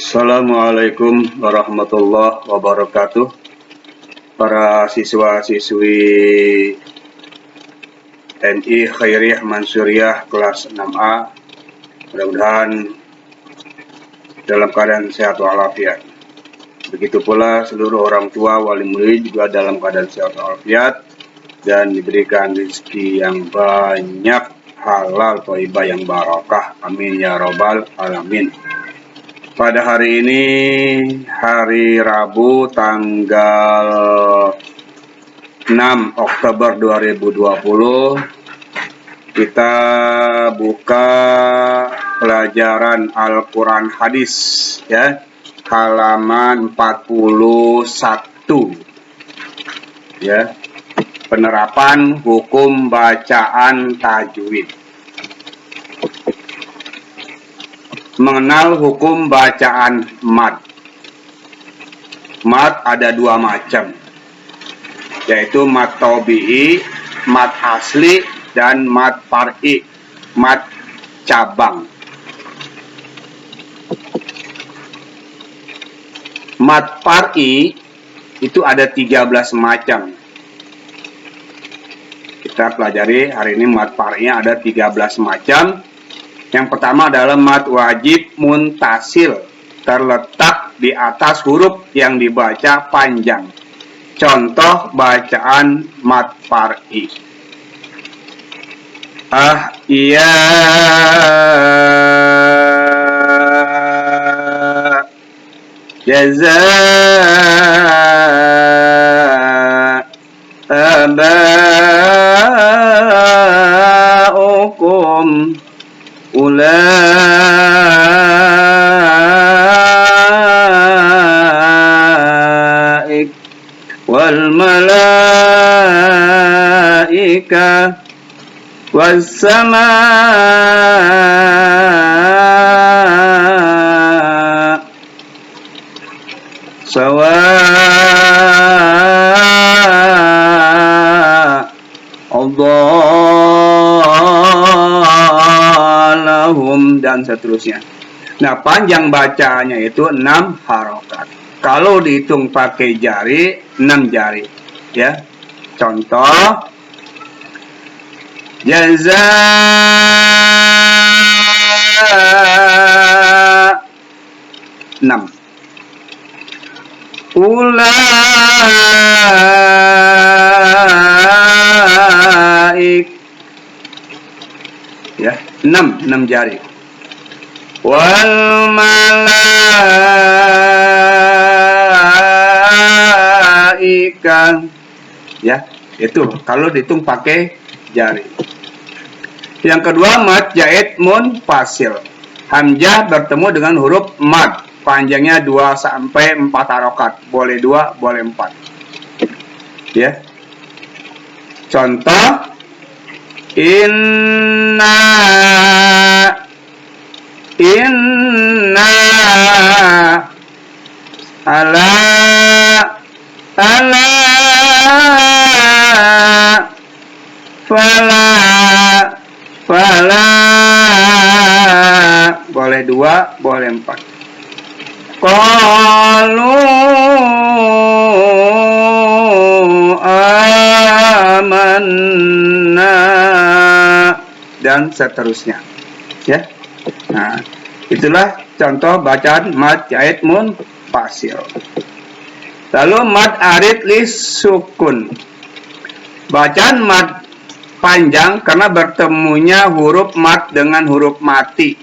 Assalamualaikum warahmatullahi wabarakatuh. Para siswa-siswi NI Khairiyah Mansuriyah kelas 6A, mudah-mudahan dalam keadaan sehat walafiat. Begitu pula seluruh orang tua, wali murid juga dalam keadaan sehat walafiat dan diberikan rezeki yang banyak, halal, thayyibah yang barakah. Amin ya robbal alamin. Pada hari ini, hari Rabu tanggal 6 Oktober 2020, kita buka pelajaran Al-Quran Hadis, ya, halaman 41, ya, penerapan hukum bacaan tajwid. Mengenal hukum bacaan mad. Mad ada dua macam, yaitu mad tabi'i, mad asli, dan mad far'i, mad cabang. Mad far'i itu ada 13 macam. Kita pelajari hari ini mad far'i-nya ada 13 macam. Yang pertama adalah mad wajib muntasil, terletak di atas huruf yang dibaca panjang. Contoh bacaan mad far'i. Iya, jaza, abaukum, ulaik wal malaika was samaa sawa Allahum, dan seterusnya. Nah, panjang bacanya itu 6 harokat. Kalau dihitung pakai jari, 6 jari, ya. Contoh jaza, 6. Ulaik, ya, 6 jari. Wal malaika, ya, itu kalau dihitung pakai jari. Yang kedua mad jaid munfasil. Hamzah bertemu dengan huruf mad, panjangnya 2 sampai 4 harokat, boleh 2, boleh 4. Ya. Contoh inna ala fala, boleh 2, boleh 4. Qalu amanna, dan seterusnya, ya. Nah, itulah contoh bacaan mad jaid munfasil. Lalu mad arid lis sukun. Bacaan mad panjang karena bertemunya huruf mad dengan huruf mati,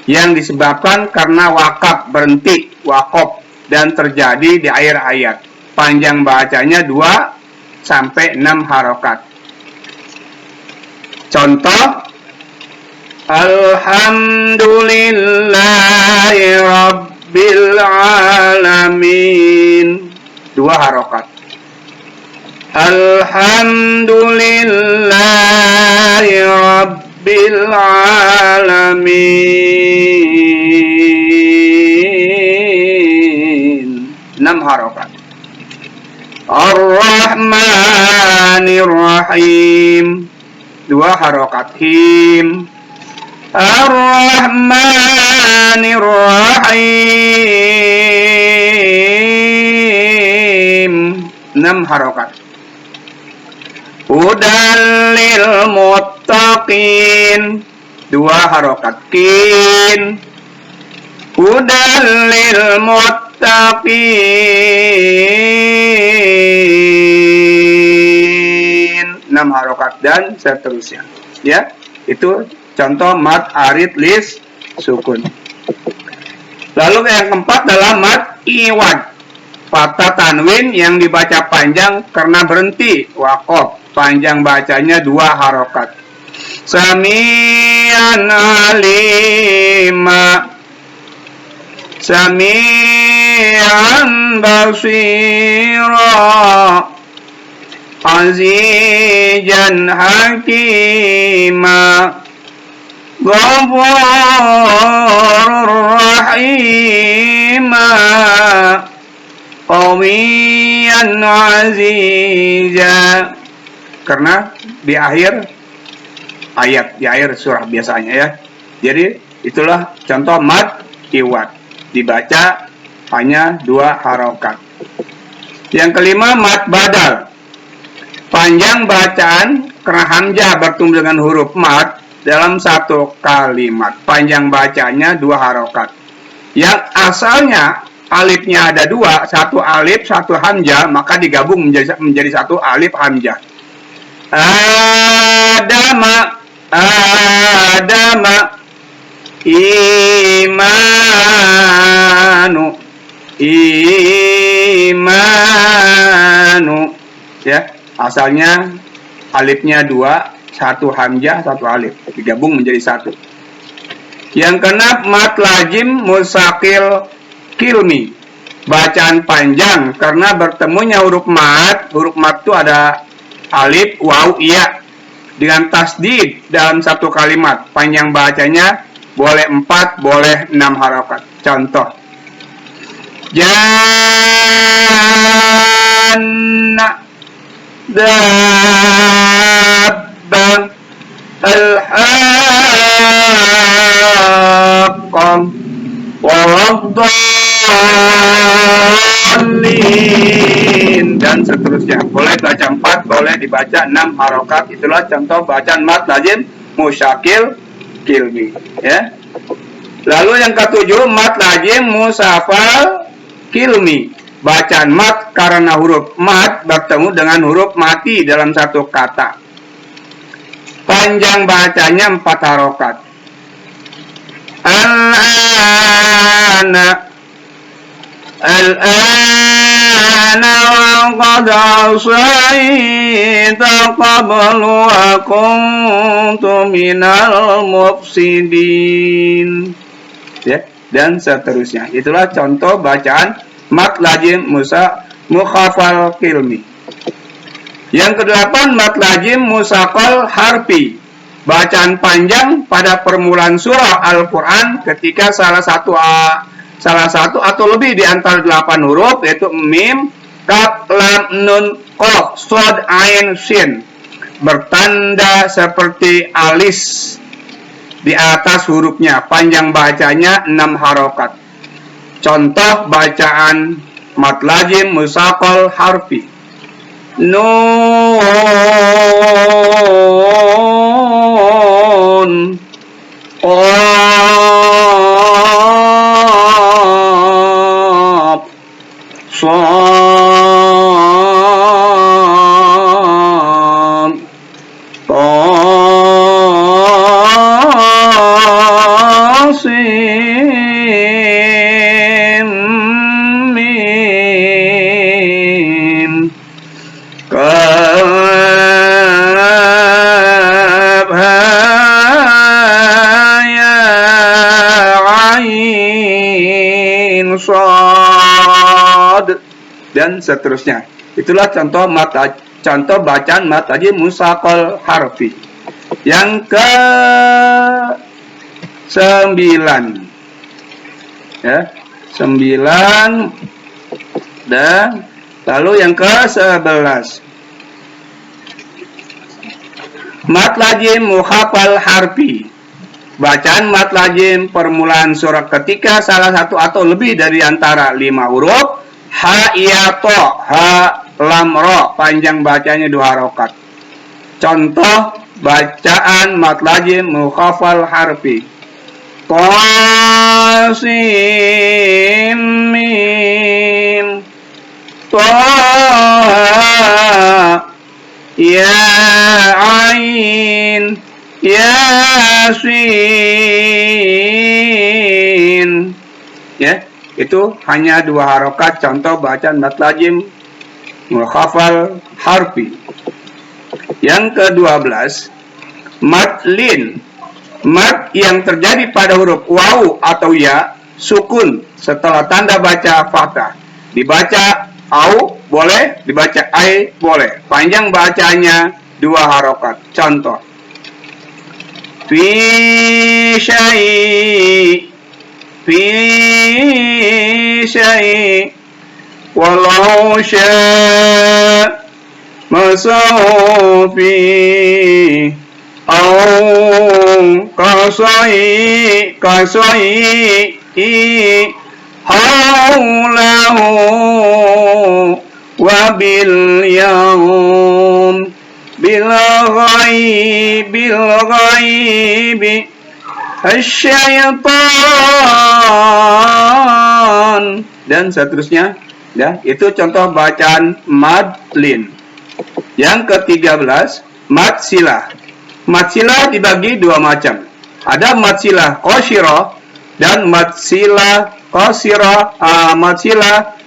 yang disebabkan karena wakaf, berhenti, wakof, dan terjadi di akhir ayat. Panjang bacanya 2 sampai 6 harokat. Contoh alhamdulillahi rabbil alamin, 2 harokat. Alhamdulillahi rabbil alamin, 6 harokat. Ar-Rahmanir Rahim, 2 harokat him. Ar-Rahmanir Rahim, Rahim 6 harokat. Hudal lil muttaqin 2 harokat. Kin Hudal lil muttaqin 6 harokat dan seterusnya. Ya, itu contoh mad arid lis sukun. Lalu yang keempat adalah mad iwad, fathah tanwin yang dibaca panjang karena berhenti, waqaf, panjang bacanya 2 harokat. Sami'an alima, sami'an basira, azizan hakima, ghafurur rahima, qawiyan aziza. Karena di akhir ayat, di akhir surah biasanya ya. Jadi itulah contoh mad iwad, dibaca hanya 2 harokat. Yang kelima mad badal, panjang bacaan karena hamzah bertemu dengan huruf mad dalam 1 kalimat, panjang bacanya 2 harokat. Yang asalnya alifnya ada 2, 1 alif 1 hamzah, maka digabung menjadi 1 alif hamzah. Adama, Adama, imanu, imanu. Ya, asalnya alifnya 2, 1 hamzah 1 alif, digabung menjadi 1. Yang keenam mad lazim musaqil kilmi, bacaan panjang karena bertemunya huruf mad itu ada alif, waw, iya dengan tasdid dalam 1 kalimat, panjang bacanya boleh 4, boleh 6 harokat. Contoh janna, dabba, al-haqqam, waladhdallin, dan seterusnya. Boleh baca 4, boleh dibaca 6 harokat. Itulah contoh bacaan mad lazim musyakil kilmi ya. Lalu yang ketujuh mad lazim musafal kilmi, bacaan mad karena huruf mad bertemu dengan huruf mati dalam 1 kata, panjang bacanya 4 harokat. Al-ana, al-ana wa qad asayta qablu wa kuntu minal mufsidin ya, dan seterusnya. Itulah contoh bacaan mad lazim mukhafal kilmi. Yang kedelapan mad lazim musaqal harfi, bacaan panjang pada permulaan surah Al-Quran ketika salah satu atau lebih di antara 8 huruf, yaitu mim, kaf, lam, nun, qaf, shad, ain, shin, bertanda seperti alis di atas hurufnya, panjang bacanya 6 harokat. Contoh bacaan mad lazim musaqal harfi: nun, qaf, shad, ta, sin, mim, kaf, ha, ya, ain, shad, dan seterusnya. Itulah contoh bacaan mad lazim musaqal harfi. Yang ke-9 ya, 9, dan lalu yang ke-11 mad lazim mukhafal harfi, bacaan mad lazim permulaan surat ketika salah satu atau lebih dari antara 5 huruf ha ya to, ha lam ro, panjang bacanya 2 harokat. Contoh bacaan mad lazim mukhafal harfi. Ta sin mim ta ya ain yasin. Ya, itu hanya 2 harokat contoh bacaan mad lazim mukhafal harfi. Yang ke-12, mad lin. Mad yang terjadi pada huruf waw atau ya sukun setelah tanda baca fathah. Dibaca au boleh, dibaca ai boleh. Panjang bacanya 2 harokat. Contoh fi syai walau sya masawfi au kasai haulahu wa bil yaum bil ghaibi asyaitan dan seterusnya. Ya, itu contoh bacaan mad lin. Yang ke-13, mad silah. Mad silah dibagi 2 macam. Ada mad silah qashirah dan mad silah qasirah. Mad silah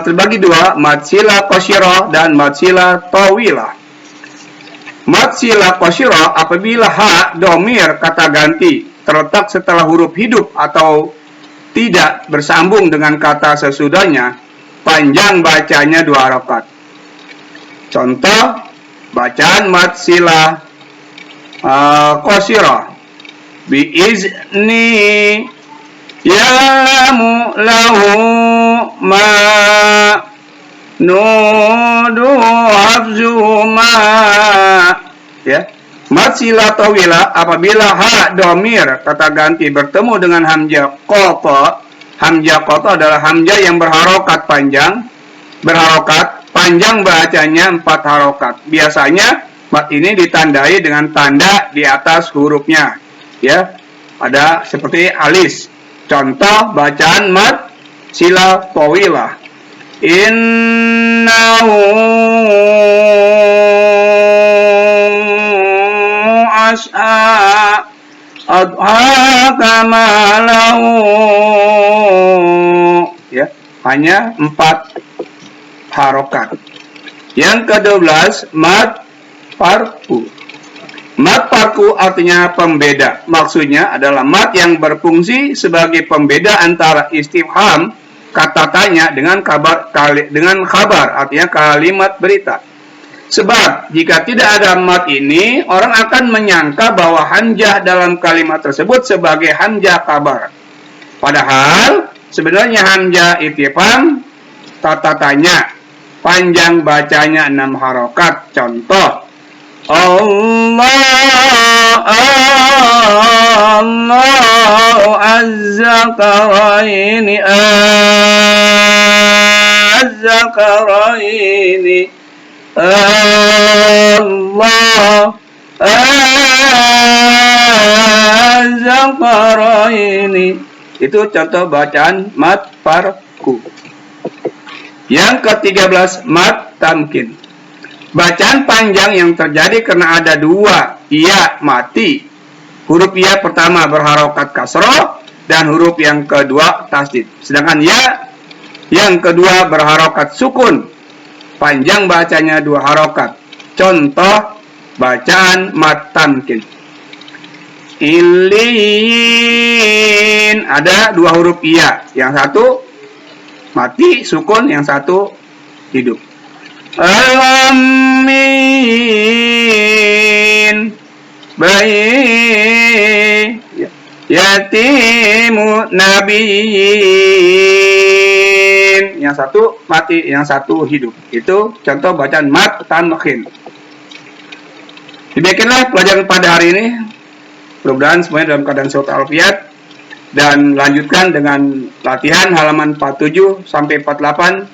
terbagi 2, mad silah qashirah dan mad silah tawilah. Mad silah qashirah apabila ha domir kata ganti terletak setelah huruf hidup atau tidak bersambung dengan kata sesudahnya, panjang bacanya 2 harokat. Contoh bacaan mad silah qashirah bi izni ya'lamu lahu ma nudu hafzu ma. Ya, mad silah tawilah apabila ha domir kata ganti bertemu dengan hamzah qata. Hamzah qata adalah hamzah yang berharokat panjang, panjang bacanya 4 harokat. Biasanya mad ini ditandai dengan tanda di atas hurufnya. Ya, ada seperti alis. Contoh bacaan mad silah tawilah. Innahu as'a adhaka malahu. Ya, hanya 4 harokat. Yang ke-12, mad farku. Mad farku artinya pembeda. Maksudnya adalah mad yang berfungsi sebagai pembeda antara istifham kata tanya dengan kabar artinya kalimat berita. Sebab jika tidak ada mad ini, orang akan menyangka bahwa hamzah dalam kalimat tersebut sebagai hamzah kabar. Padahal sebenarnya hamzah istifham kata tanya, panjang bacanya 6 harokat. Contoh Allahu az-zakaraini Allah az-zakaraini. Itu contoh bacaan mad farku. Yang ke-13, mad tamkin. Bacaan panjang yang terjadi karena ada 2 ya mati. Huruf ya pertama berharokat kasroh dan huruf yang kedua tasdid. Sedangkan ya yang kedua berharokat sukun. Panjang bacanya 2 harokat. Contoh bacaan mad tamkin. Ilin, ada 2 huruf iya. Yang satu mati sukun, yang satu hidup. Alamin bayi yatimu nabiyin. Yang satu mati, yang satu hidup. Itu contoh bacaan mad tamkin. Demikianlah pelajaran pada hari ini. Mudah-mudahan semuanya dalam keadaan sehat walafiat. Dan lanjutkan dengan latihan halaman 47 sampai 48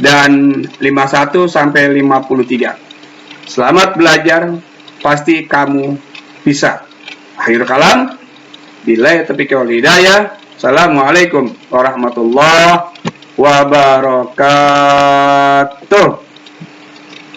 dan 51 sampai 53. Selamat belajar, pasti kamu bisa. Akhir kalam, billahi taufiq wal hidayah. Assalamualaikum warahmatullahi wabarakatuh.